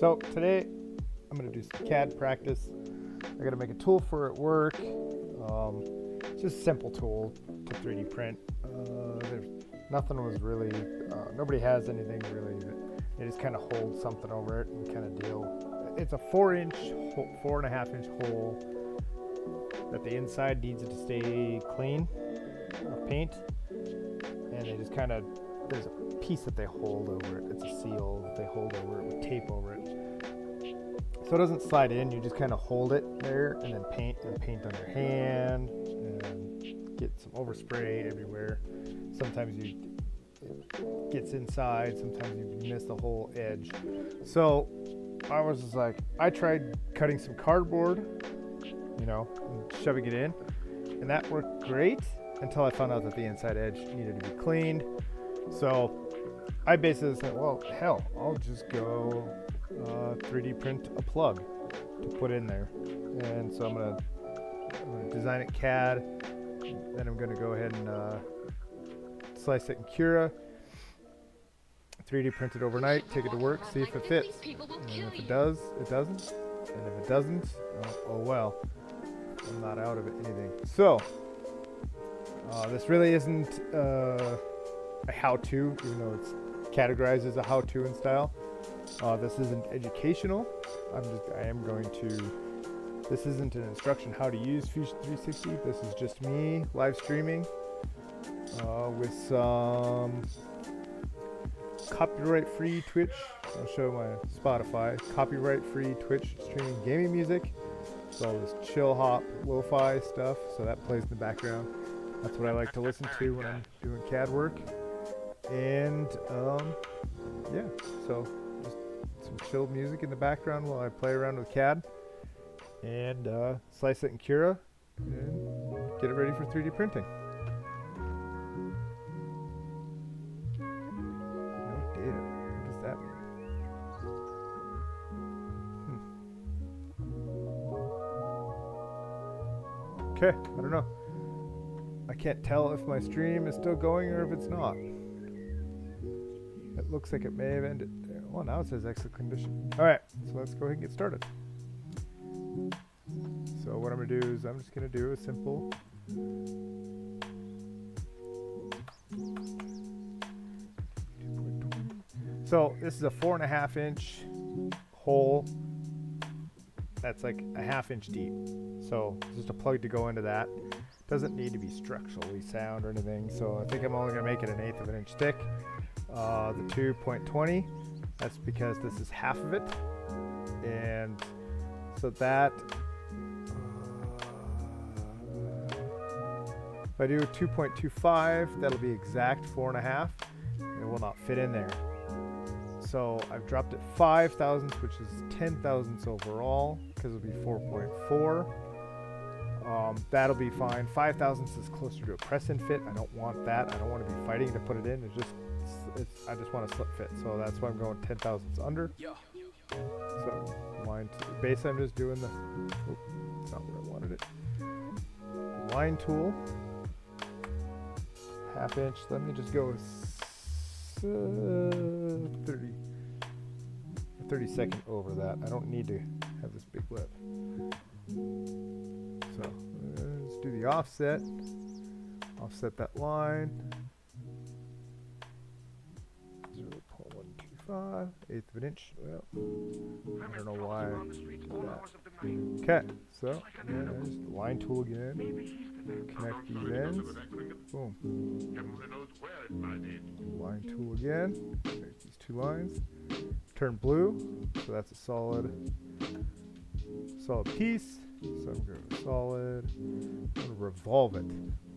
So today I'm going to do some CAD practice. I got to make a tool for at work. It's just a simple tool to 3D print. Nothing was really, nobody has anything really. They just kind of hold something over it and kind of deal. It's a 4.5 inch hole that the inside needs it to stay clean of paint. And they just kind of, there's a piece that they hold over it. It's a seal that they hold over it with tape over it. So it doesn't slide in, you just kind of hold it there and then paint on your hand and get some overspray everywhere. Sometimes it gets inside, sometimes you miss the whole edge. So I was just like, I tried cutting some cardboard, and shoving it in, and that worked great until I found out that the inside edge needed to be cleaned. So I basically said, well, hell, I'll just go 3D print a plug to put in there. And so I'm gonna design it CAD, then I'm gonna go ahead and slice it in Cura, 3D print it overnight, take it to work, see if it fits. And if it does, it doesn't. And if it doesn't, oh well, I'm not out of it anything. So this really isn't a how-to, even though it's categorized as a how-to in style. This isn't educational. This isn't an instruction how to use Fusion 360. This is just me live streaming with some copyright-free Twitch. I'll show my Spotify. Copyright-free Twitch streaming gaming music. It's all this chill hop lo-fi stuff, so that plays in the background. That's what I like to listen to when I'm doing CAD work. And yeah, so just some chilled music in the background while I play around with CAD and slice it in Cura and get it ready for 3D printing. No data. What does that mean? Okay, I don't know. I can't tell if my stream is still going or if it's not. It looks like it may have ended. Well, now it says excellent condition. All right, so let's go ahead and get started. So what I'm gonna do is I'm just gonna do a simple So this is a 4.5 inch hole that's like a 1/2 inch deep. So just a plug to go into that. Doesn't need to be structurally sound or anything. So I think I'm only gonna make it 1/8 of an inch thick. The 2.20, that's because this is half of it. And so that, if I do a 2.25, that'll be exact 4.5. It will not fit in there. So I've dropped it 5 thousandths, which is 10 thousandths overall, because it'll be 4.4. That'll be fine. 5 thousandths is closer to a press and fit. I don't want that. I don't want to be fighting to put it in. I just want to slip fit. So that's why I'm going 10 thousandths under. So line base, I'm just doing the, it's not where I wanted it. Line tool, 1/2 inch. Let me just go with 30 over that. I don't need to have this big lip. So let's do the offset. Offset that line. 0.125, 1/8 of an inch. Well, I don't know why I did that. Okay, so yeah, there's the line tool again. Connect these ends. Boom. Line tool again. Connect these two lines. Turn blue. So that's a solid piece. So I'm going to solid. I'm going to revolve it.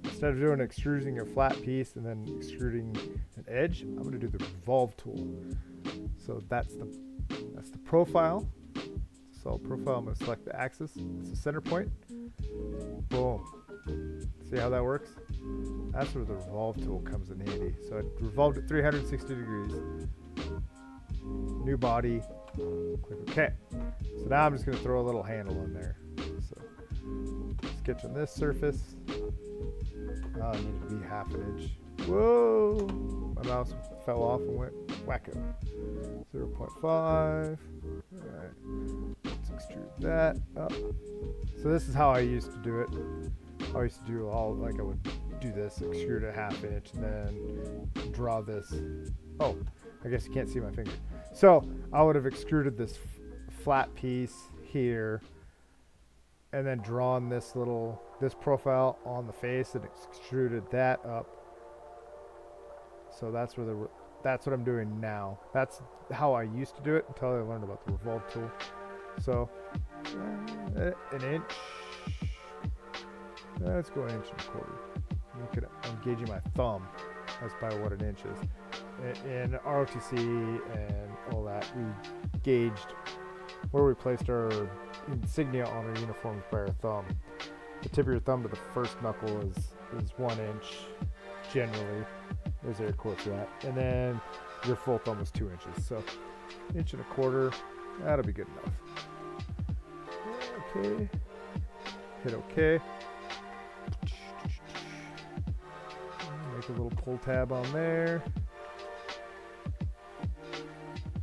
Instead of doing extruding a flat piece and then extruding an edge, I'm going to do the revolve tool. So that's the profile. Solid profile. I'm going to select the axis. It's the center point. Boom. See how that works? That's where the revolve tool comes in handy. So I revolved it 360 degrees. New body. Click OK. So now I'm just going to throw a little handle in there. So sketch on this surface. Oh, I need to be 1/2 inch. Whoa! My mouse fell off and went Wacko. 0.5. Alright. Let's extrude that up. So this is how I used to do it. I used to do I would do this, extrude a 1/2 inch, and then draw this. Oh, I guess you can't see my finger. So I would have extruded this flat piece here, and then drawn this profile on the face and extruded that up. So that's what I'm doing now. That's how I used to do it until I learned about the revolve tool. So an inch. Let's go 1.25 inches. I'm gauging my thumb. That's probably what an inch is. In ROTC and all that, we gauged where we placed our insignia on our uniforms by our thumb. The tip of your thumb to the first knuckle is 1 inch, generally. There's air quotes for that. And then your full thumb is 2 inches. So 1.25 inches, that'll be good enough. Okay. Hit OK. Make a little pull tab on there.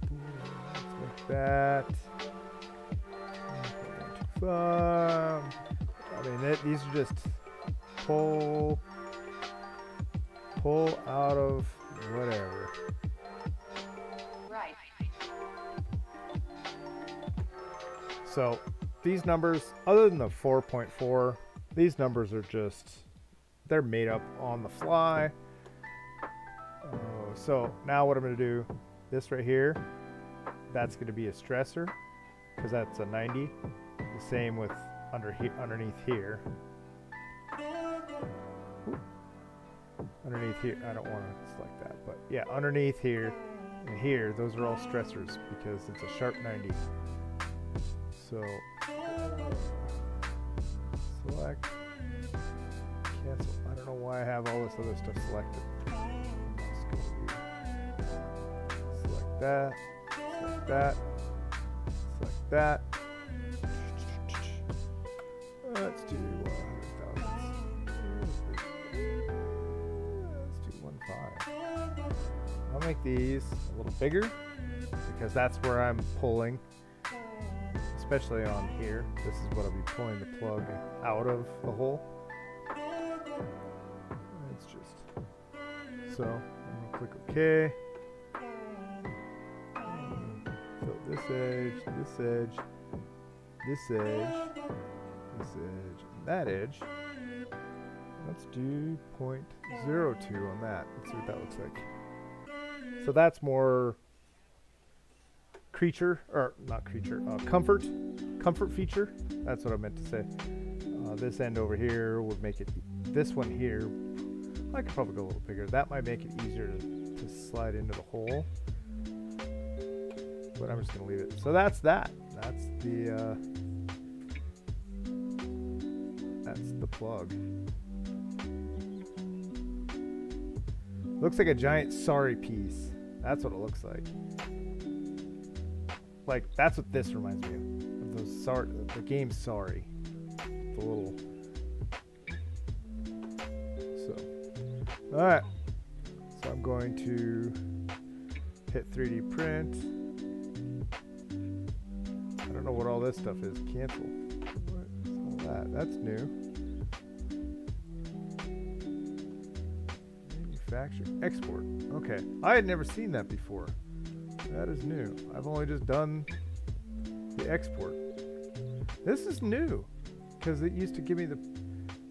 Let's make that. I mean, these are just pull out of whatever. Right. So these numbers, other than the 4.4, these numbers are just, they're made up on the fly. So now what I'm going to do, this right here, that's going to be a stressor, because that's a 90. The same with underneath here. Ooh. Underneath here, I don't want to select that, but yeah, underneath here and here, those are all stressors because it's a sharp 90. So select, cancel. I don't know why I have all this other stuff selected. Select that, select that, select that. Let's do 100,000. Let's do 1.5. I'll make these a little bigger because that's where I'm pulling, especially on here. This is what I'll be pulling the plug out of the hole. It's just so I'm gonna click OK. Fill this edge, this edge, this edge. This edge and that edge. Let's do 0.02 on that. Let's see what that looks like. So that's more comfort feature. That's what I meant to say. This end over here would make it, this one here, I could probably go a little bigger. That might make it easier to slide into the hole. But I'm just going to leave it. So that's that. That's the plug. Looks like a giant sorry piece. That's what it looks like. Like, that's what this reminds me of those the game Sorry. The little. So, all right. So I'm going to hit 3D print. I don't know what all this stuff is. Cancel. What is all that? That's new. Manufacture. Export. Okay. I had never seen that before. That is new. I've only just done the export. This is new because it used to give me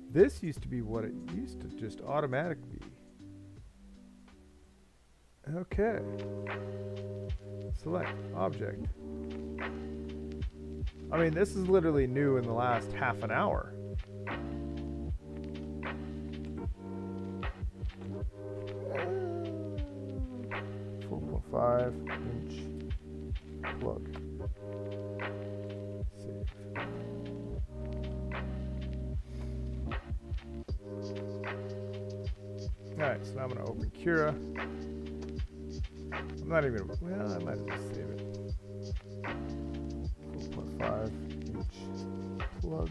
this used to be what it used to just automatically be. Okay. Select object. I mean, this is literally new in the last half an hour. .5-inch plug. Save. Alright, so now I'm going to open Cura. I'm not even, well, I might as well save it. 4.5-inch plug.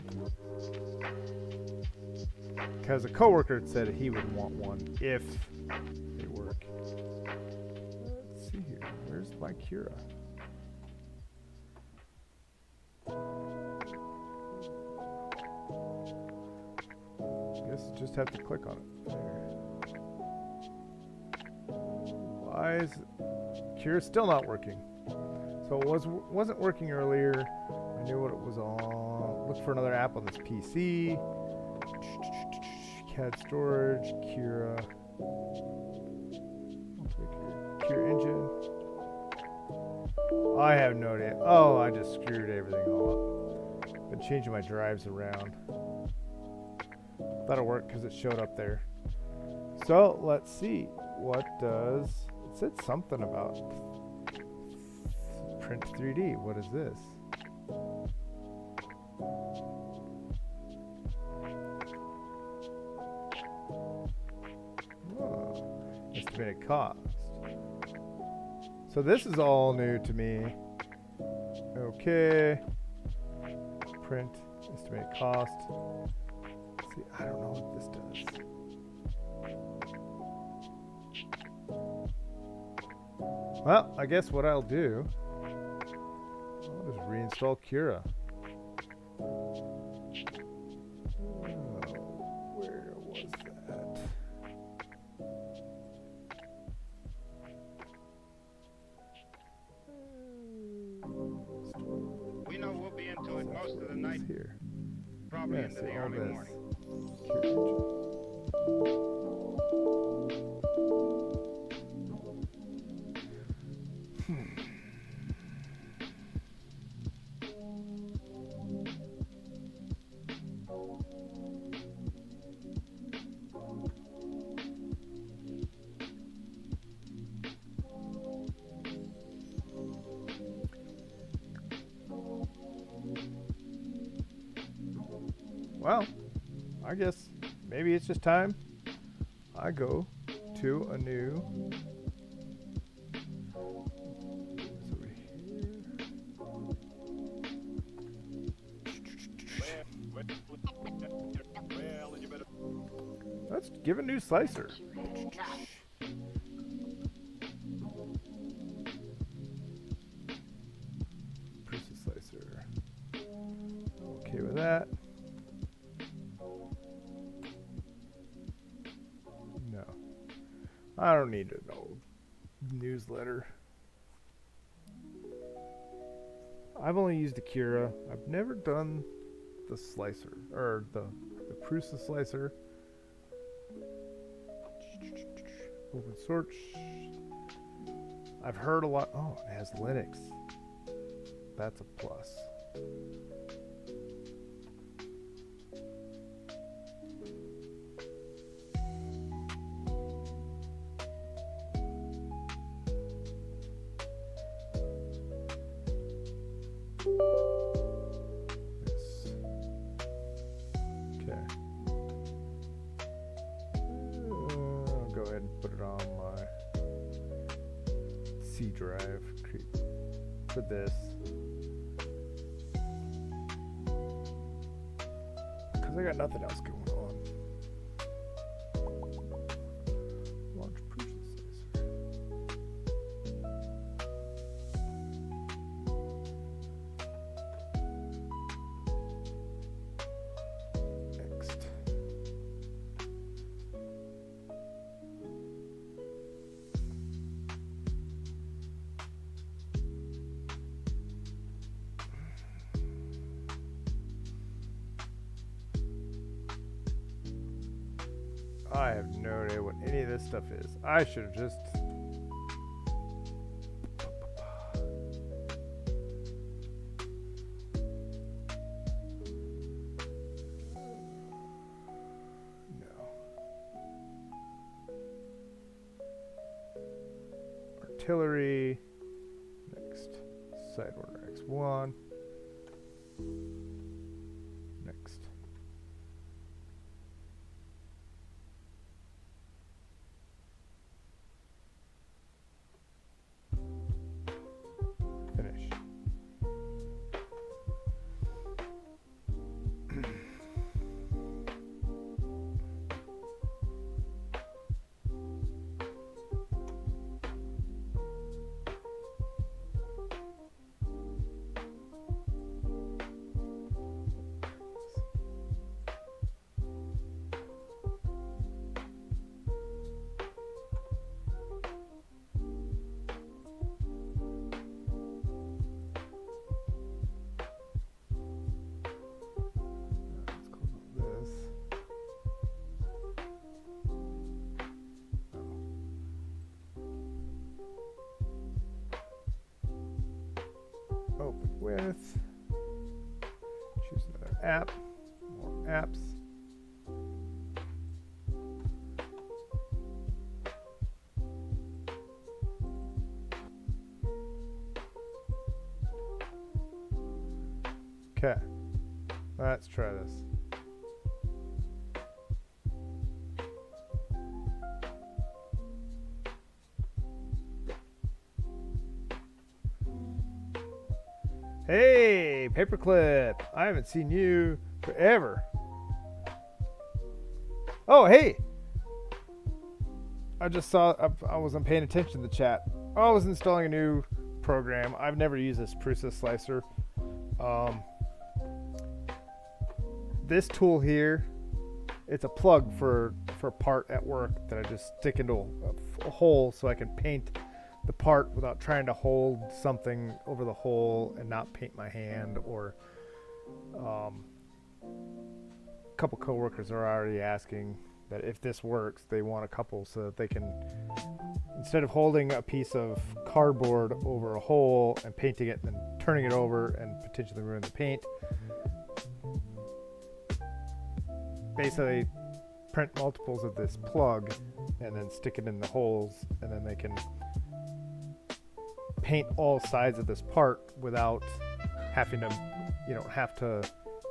Because a coworker had said he would want one if they work. Let's see here. my Cura? Guess you just have to click on it. There. Why is Cura still not working? So it wasn't working earlier. I knew what it was on. Look for another app on this PC. CAD storage, Cura. Cura engine. I have no idea. Oh, I just screwed everything all up. Been changing my drives around. That'll work because it showed up there. So let's see. What does it said something about print 3D? What is this? Oh, estimated cost. So this is all new to me. Okay. Print estimated cost. See, I don't know what this does. Well, I guess what I'll do, I'll just reinstall Cura. Oh, where was that? We know we'll be into it most of the night. Here. Probably Yeah, into see the all early this. morning. Cura engine. Well, I guess maybe it's just time I go to a new. It's over here. Let's give a new slicer. Precision slicer. Okay with that. No. I don't need an old newsletter. I've only used the Cura. I've never done the slicer, or the Prusa slicer. Open source. I've heard a lot. Oh, it has Linux. That's a plus. Yes. Okay. I'll go ahead and put it on my C drive for this. Because I got nothing else going on. Launch processor. Next. I have no idea what any of this stuff is. I should have just. No. Artillery. Next. Side order X1. Next. Finish. with. Choose another app. More apps. Okay, let's try this. Hey, Paperclip! I haven't seen you forever. Oh, hey! I just saw, I wasn't paying attention to the chat. Oh, I was installing a new program. I've never used this Prusa slicer. This tool here, it's a plug for a part at work that I just stick into a hole so I can paint the part without trying to hold something over the hole and not paint my hand. Or a couple coworkers are already asking that if this works, they want a couple so that they can, instead of holding a piece of cardboard over a hole and painting it and then turning it over and potentially ruin the paint, basically print multiples of this plug and then stick it in the holes, and then they can paint all sides of this part without having to, you don't have to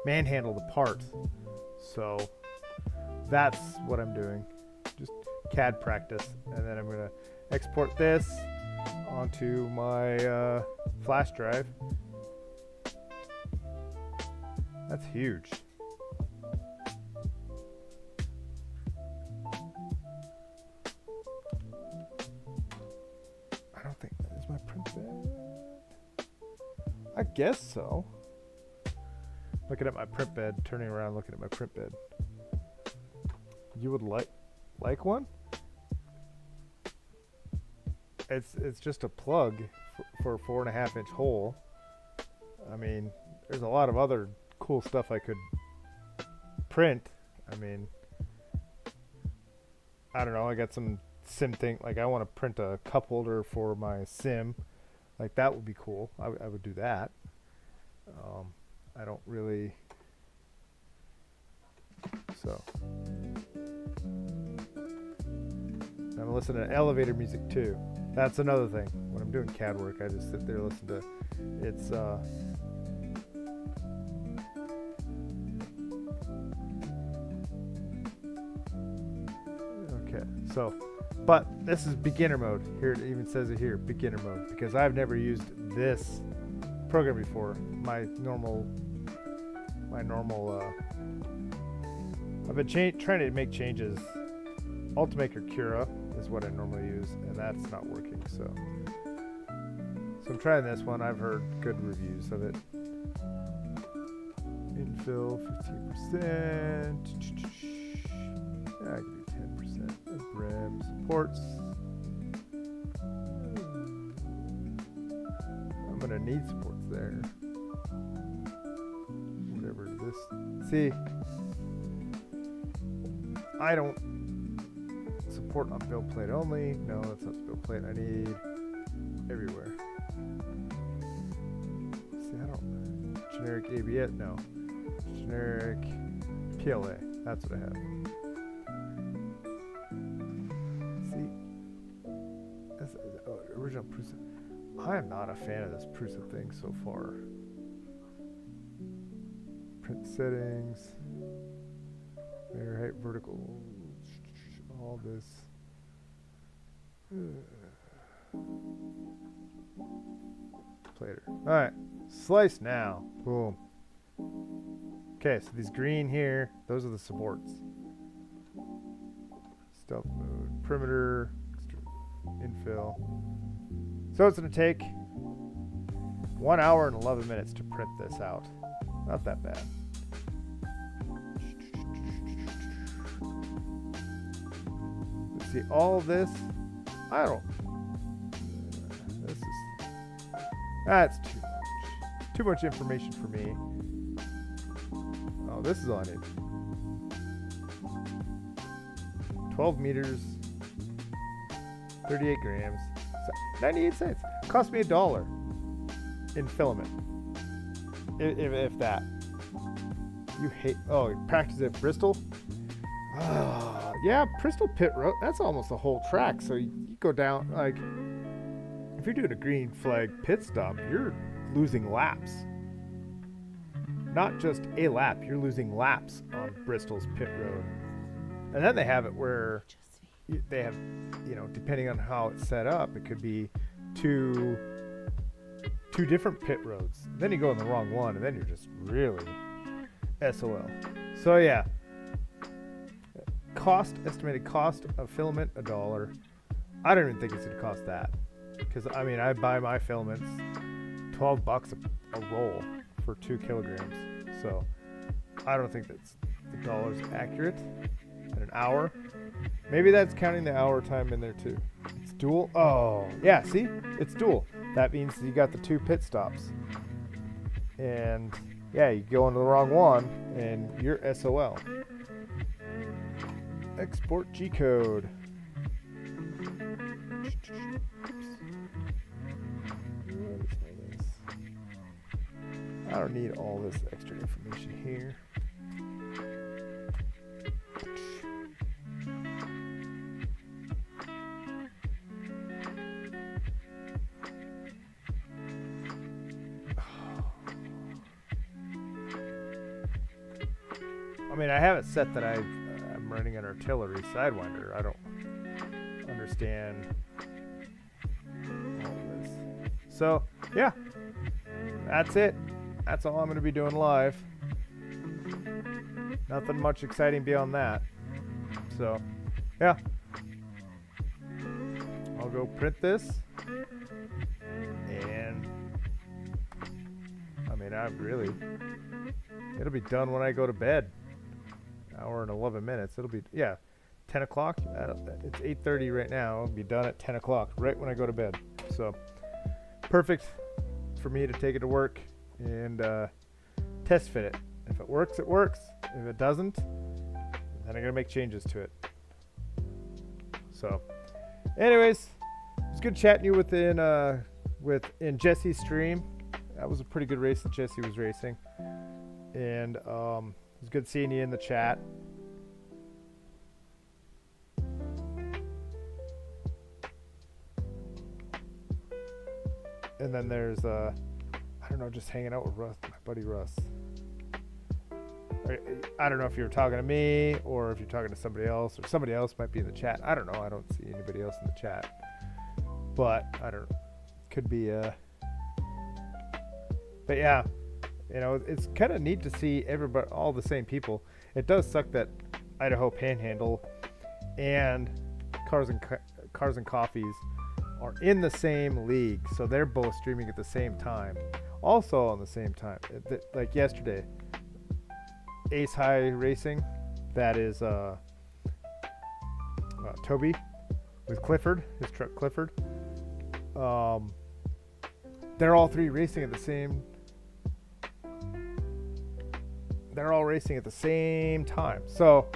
manhandle the part. So that's what I'm doing, just CAD practice. And then I'm going to export this onto my flash drive. That's huge. I don't think that is my print bed. I guess so. Looking at my print bed, turning around, looking at my print bed. You would like one? It's just a plug for a 4.5-inch hole. I mean, there's a lot of other cool stuff I could print. I mean, I don't know. I got some sim thing. Like, I want to print a cup holder for my sim. Like, that would be cool. I would do that. I don't really. So. I'm listening to elevator music too. That's another thing. When I'm doing CAD work, I just sit there and listen to it's okay. So, but this is beginner mode. Here it even says it here, beginner mode, because I've never used this program before. My normal I've been trying to make changes. Ultimaker Cura is what I normally use, and that's not working. So I'm trying this one. I've heard good reviews of it. Infill 15%. I can do 10%. Brim supports. I'm gonna need supports there. Whatever this. See, I don't support on build plate only. No, that's not build plate. I need everywhere. See, I don't. Generic ABS. No. Generic PLA. That's what I have. See, that's original Prusa. I am not a fan of this Prusa thing so far. Print settings. Layer height, vertical. All this. Plater. Alright. Slice now. Boom. Okay, so these green here, those are the supports. Stealth mode. Perimeter. Infill. So it's going to take 1 hour and 11 minutes to print this out. Not that bad. See, all this, I don't, this is, that's too much information for me. Oh, this is all I need. 12 meters, 38 grams, 98 cents. Cost me $1 in filament. if that. You hate. Oh, practice at Bristol. Yeah, Bristol Pit Road. That's almost a whole track. So you go down like. If you're doing a green flag pit stop, you're losing laps. Not just a lap, you're losing laps on Bristol's pit road. And then they have it where they have, depending on how it's set up, it could be two different pit roads. Then you go in the wrong one, and then you're just really SOL. So yeah, estimated cost of filament $1. I don't even think it's gonna cost that. Because, I buy my filaments $12 a roll for 2 kilograms. So, I don't think that's the dollar's accurate. And an hour. Maybe that's counting the hour time in there too. It's dual. Oh, yeah, see? It's dual. That means you got the 2 pit stops. And, yeah, you go into the wrong one, and you're SOL. Export G-code. I don't need all this extra information here. I have it set that I'm running an artillery Sidewinder. I don't understand all this. So, yeah, that's it. That's all I'm going to be doing live. Nothing much exciting beyond that. So, yeah. I'll go print this. And, it'll be done when I go to bed. An hour and 11 minutes. It'll be, 10 o'clock. It's 8:30 right now. It'll be done at 10 o'clock, right when I go to bed. So, perfect for me to take it to work and test fit it. If it works, it works. If it doesn't, then I'm gonna make changes to it. So, anyways, it was good chatting you in Jesse's stream. That was a pretty good race that Jesse was racing, and it was good seeing you in the chat. And then there's just hanging out with Russ, my buddy Russ. I don't know if you're talking to me or if you're talking to somebody else, or somebody else might be in the chat. I don't know. I don't see anybody else in the chat. But could be but yeah, it's kind of neat to see everybody, all the same people. It does suck that Idaho Panhandle and Cars and Coffees are in the same league, so they're both streaming at the same time. Also on the same time, like yesterday, Ace High Racing, that is Toby with Clifford, his truck Clifford. They're all three racing at the same. They're all racing at the same time, so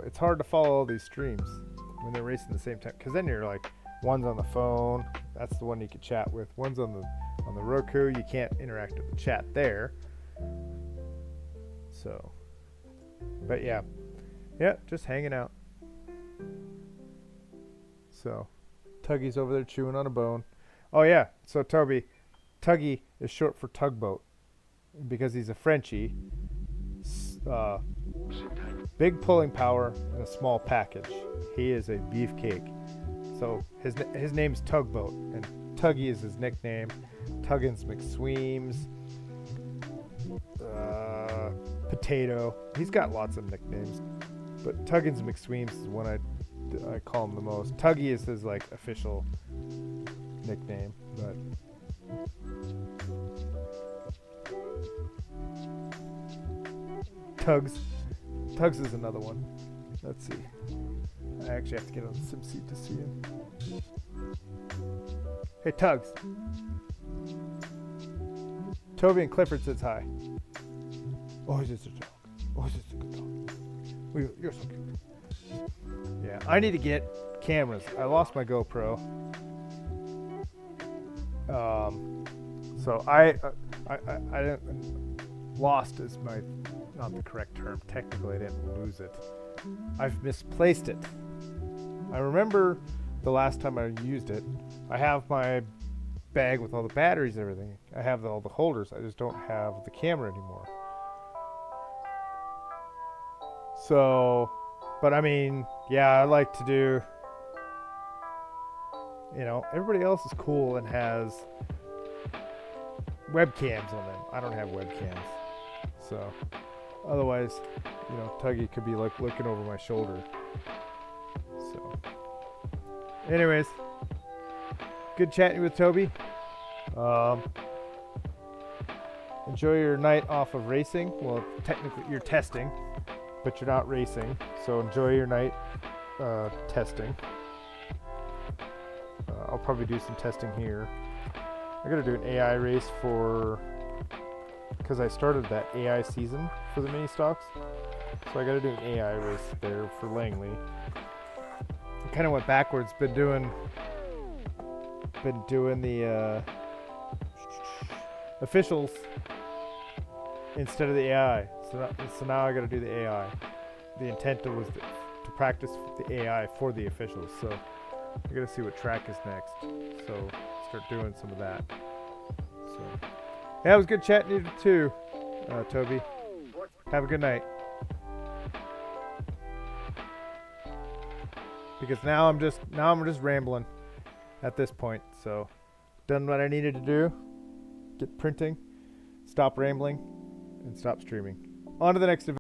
it's hard to follow all these streams when they're racing at the same time, because then you're like, one's on the phone, that's the one you can chat with. One's on the Roku, you can't interact with the chat there. So, but yeah, just hanging out. So, Tuggy's over there chewing on a bone. Oh yeah, so Toby, Tuggy is short for tugboat, because he's a Frenchie. Big pulling power and a small package. He is a beefcake. So his name's Tugboat, and Tuggy is his nickname. Tuggins McSweems, Potato. He's got lots of nicknames, but Tuggins McSweems is one I call him the most. Tuggy is his official nickname, but Tugs is another one. Let's see. I actually have to get on the sim seat to see him. Hey, Tugs. Toby and Clifford says hi. Oh, he's just a dog. Oh, he's just a good dog. You're so cute. Yeah, I need to get cameras. I lost my GoPro. So I lost is not the correct term. Technically, I didn't lose it. I've misplaced it. I remember the last time I used it. I have my bag with all the batteries and everything. I have all the holders. I just don't have the camera anymore. So, but I mean, yeah, I like to do, everybody else is cool and has webcams on them. I don't have webcams. So, otherwise, Tuggy could be like looking over my shoulder. So, anyways, good chatting with Toby. Enjoy your night off of racing. Well, technically you're testing, but you're not racing. So enjoy your night testing. I'll probably do some testing here. I gotta do an AI race because I started that AI season for the mini stocks. So I gotta do an AI race there for Langley. I kind of went backwards. Been doing the officials instead of the AI. So now I got to do the AI. The intent was to practice the AI for the officials. So I got to see what track is next. So start doing some of that. So yeah, it was good chatting you too, Toby. Have a good night. Because now I'm just rambling at this point. So done what I needed to do. Get printing, stop rambling, and stop streaming. On to the next event.